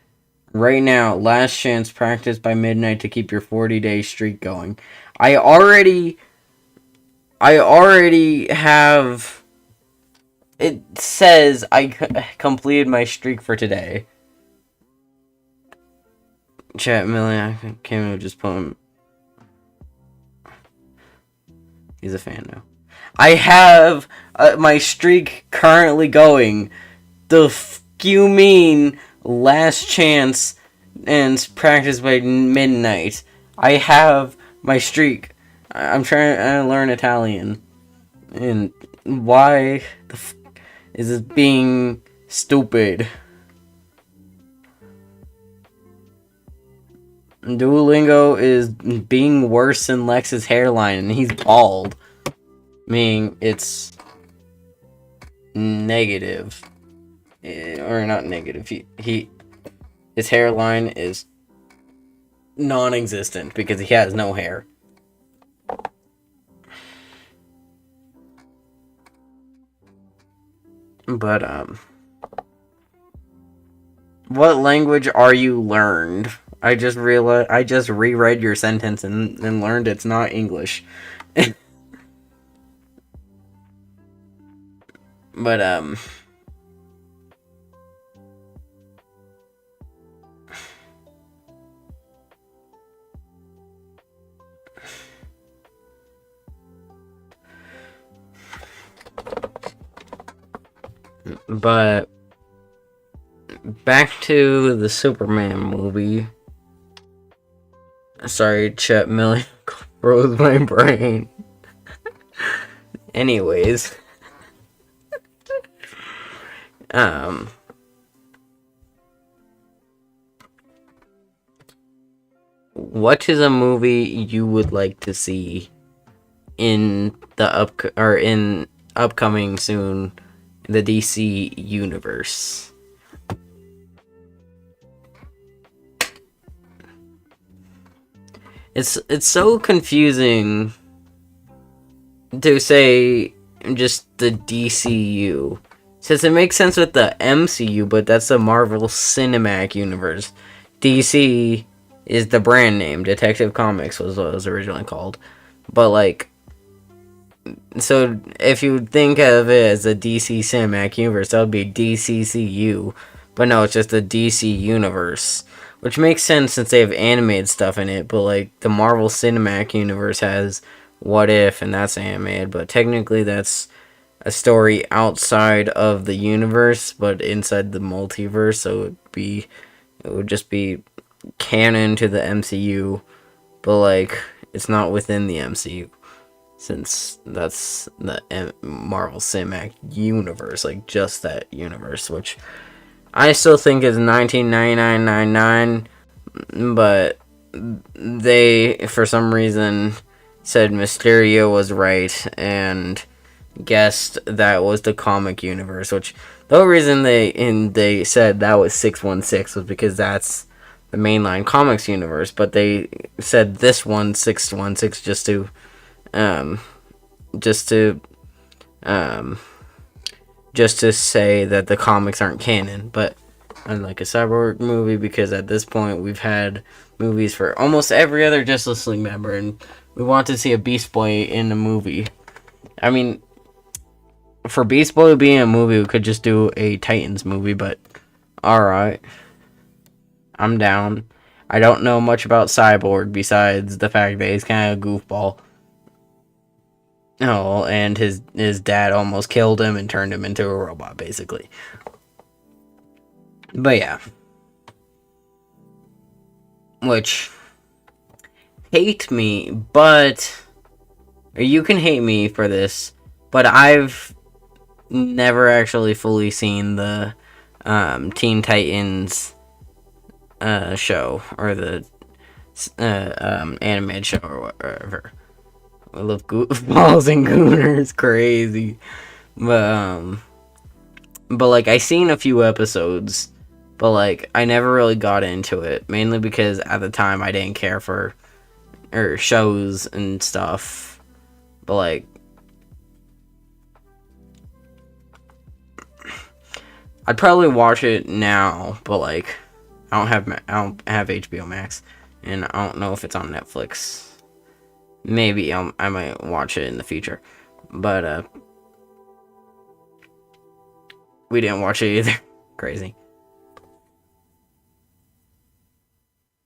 right now? Last chance, practice by midnight to keep your 40-day streak going. I already have... It says I completed my streak for today. Chat million, I can't just put him... He's a fan now. I have my streak currently going. The f you mean last chance and practice by midnight? I have my streak. I'm trying to learn Italian. And why the f is this being stupid? Duolingo is being worse than Lex's hairline, and he's bald. Meaning it's negative. Or not negative. His hairline is non-existent because he has no hair. But, what language are you learned? I just realized, I just reread your sentence and learned it's not English. But, but back to the Superman movie. Sorry, Chet Million froze my brain. Anyways, um, what is a movie you would like to see in the upcoming soon, the DC universe? It's so confusing to say just the DCU. Since it makes sense with the MCU, but that's the Marvel Cinematic Universe. DC is the brand name. Detective Comics was what it was originally called. But, like, so if you think of it as a DC Cinematic Universe, that would be DCCU. But no, it's just the DC Universe. Which makes sense since they have animated stuff in it. But, like, the Marvel Cinematic Universe has What If, and that's animated. But technically that's a story outside of the universe, but inside the multiverse. So it would just be canon to the MCU, but like it's not within the MCU, since that's the Marvel Cinematic Universe, like just that universe, which I still think is 1999, but they for some reason said Mysterio was right and guessed that was the comic universe, which the whole reason they said that was 616 was because that's the mainline comics universe, but they said this one 616 um just to um just to say that the comics aren't canon. But unlike a Cyborg movie, because at this point we've had movies for almost every other Justice League member, and we want to see a Beast Boy in the movie. I mean, for Beast Boy being a movie, we could just do a Titans movie, but alright. I'm down. I don't know much about Cyborg besides the fact that he's kind of a goofball. Oh, and his dad almost killed him and turned him into a robot, basically. But yeah. Which, hate me, but you can hate me for this, but I've never actually fully seen the Teen Titans show, or the animated show, or whatever. I love goofballs and gooners, crazy. But like I seen a few episodes, but like I never really got into it, mainly because at the time I didn't care for shows and stuff. But like I'd probably watch it now, but like I don't have HBO Max, and I don't know if it's on Netflix. Maybe I might watch it in the future, but we didn't watch it either. Crazy.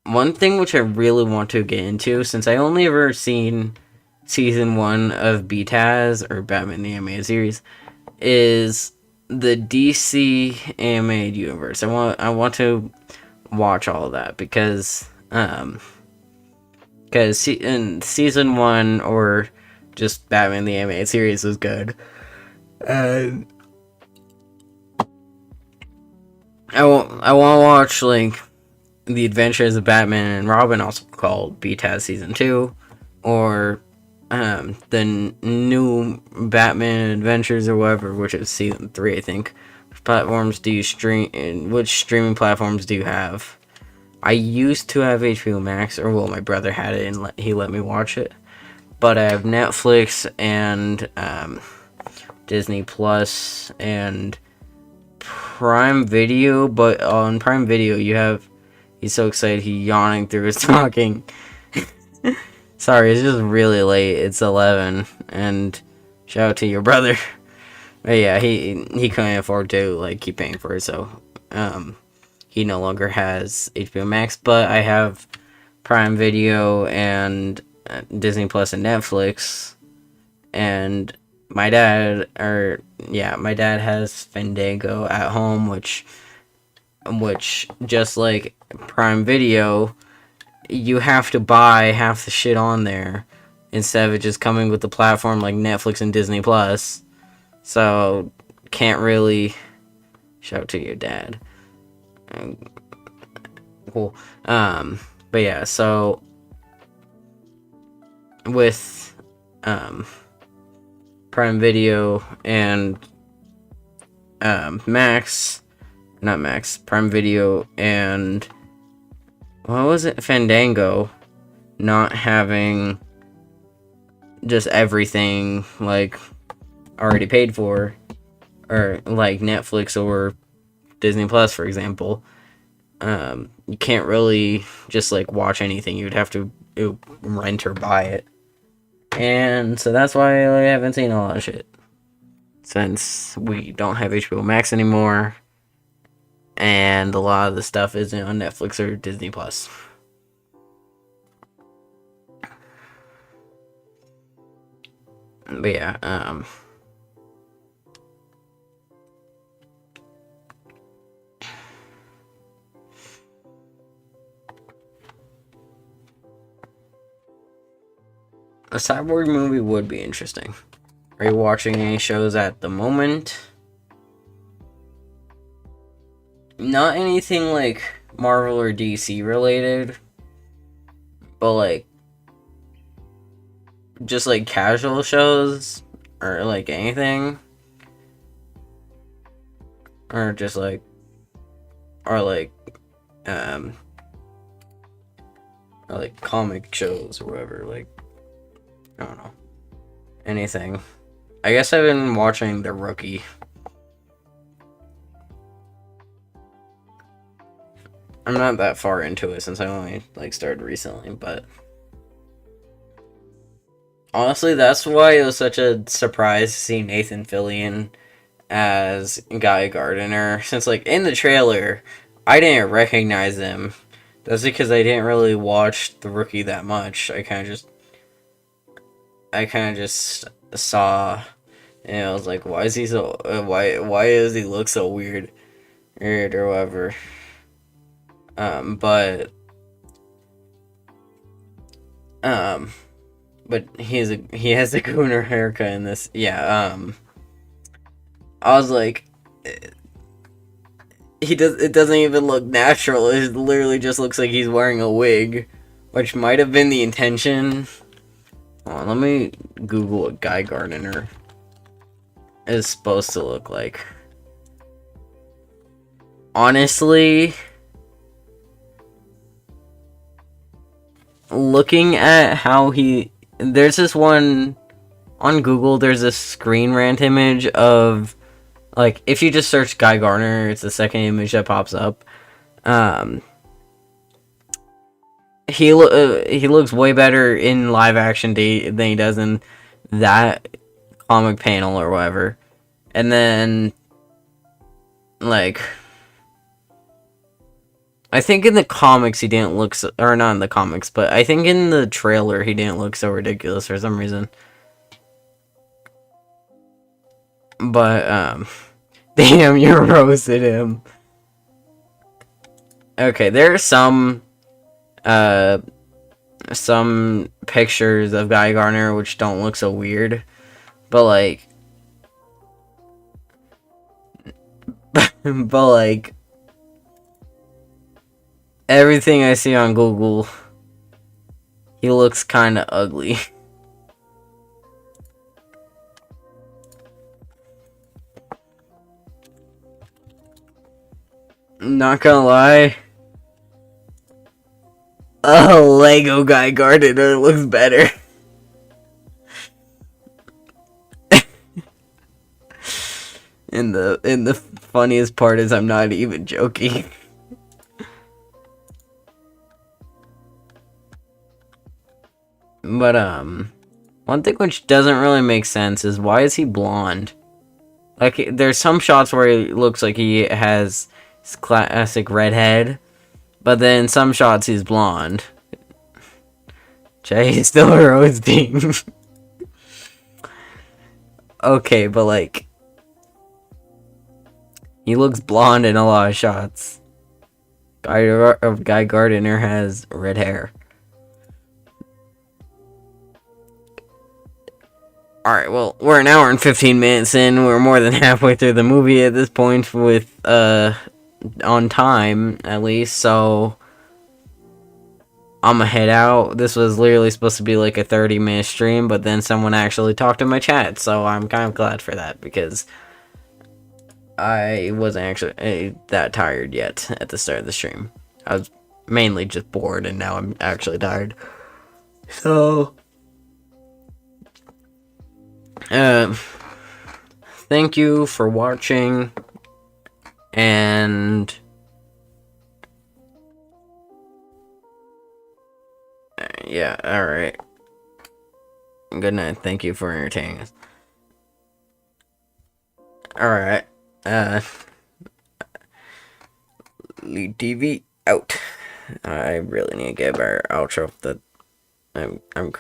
One thing which I really want to get into, since I only ever seen season 1 of BTAS, or Batman the Animated Series, is the DC animated universe. I want to watch all of that because in season 1, or just Batman the Animated Series, was good. And I want to watch like The Adventures of Batman and Robin, also called BTAS Season 2, or the new Batman Adventures or whatever, which is Season 3, I think. Which platforms do you stream, and which streaming platforms do you have? I used to have HBO Max, or well, my brother had it and he let me watch it. But I have Netflix and Disney Plus and Prime Video. But on Prime Video, he's so excited, he's yawning through his talking. Sorry, it's just really late. It's 11, and shout out to your brother. But yeah, he couldn't afford to like keep paying for it, so he no longer has HBO Max. But I have Prime Video and Disney Plus and Netflix, and my dad has Fandango at home, which just like Prime Video, you have to buy half the shit on there, instead of just coming with the platform like Netflix and Disney Plus. So can't really shout to your dad. Cool. But yeah, so with Prime Video and Prime Video and what was it? Fandango not having just everything like already paid for, or like Netflix or Disney Plus, for example. You can't really just like watch anything. You'd have to rent or buy it, and so that's why I haven't seen a lot of shit since we don't have HBO Max anymore, and a lot of the stuff isn't on Netflix or Disney Plus. But yeah, a Cyborg movie would be interesting. Are you watching any shows at the moment? Not anything like Marvel or DC related, but like just like casual shows or like anything, or just like or like comic shows or whatever. Like, I don't know, anything. I guess I've been watching The Rookie. I'm not that far into it since I only like started recently, but honestly, that's why it was such a surprise to see Nathan Fillion as Guy Gardner. Since like in the trailer, I didn't recognize him. That's because I didn't really watch The Rookie that much. I kind of just saw, and I was like, why is he so why does he look so weird or whatever. But he has a gooner haircut in this. Yeah. I was like, it doesn't even look natural. It literally just looks like he's wearing a wig, which might have been the intention. Hold on, let me Google what Guy Gardner is supposed to look like. Honestly, looking at how there's this one on Google, there's a Screen Rant image of, like, if you just search Guy Gardner, it's the second image that pops up. He looks way better in live action than he does in that comic panel or whatever. And then, like, I think in the comics he didn't look or not in the comics, but I think in the trailer he didn't look so ridiculous for some reason. But damn, you roasted him. Okay, there are some pictures of Guy Gardner which don't look so weird, but like everything I see on Google, he looks kind of ugly. Not gonna lie. Oh, Lego Guy Gardner looks better. And the funniest part is I'm not even joking. But one thing which doesn't really make sense is, why is he blonde? Like, there's some shots where he looks like he has his classic redhead, but then some shots he's blonde. Jay is still roasting. Okay, but like, he looks blonde in a lot of shots. Guy Gardner has red hair. Alright, well, we're an hour and 15 minutes in. We're more than halfway through the movie at this point with, on time, at least, so I'm gonna head out. This was literally supposed to be like a 30-minute stream, but then someone actually talked in my chat, so I'm kind of glad for that, because I wasn't actually that tired yet at the start of the stream. I was mainly just bored, and now I'm actually tired. So, thank you for watching, and yeah, alright. Good night. Thank you for entertaining us. Alright. Lead TV out. I really need to get a better outro. I'm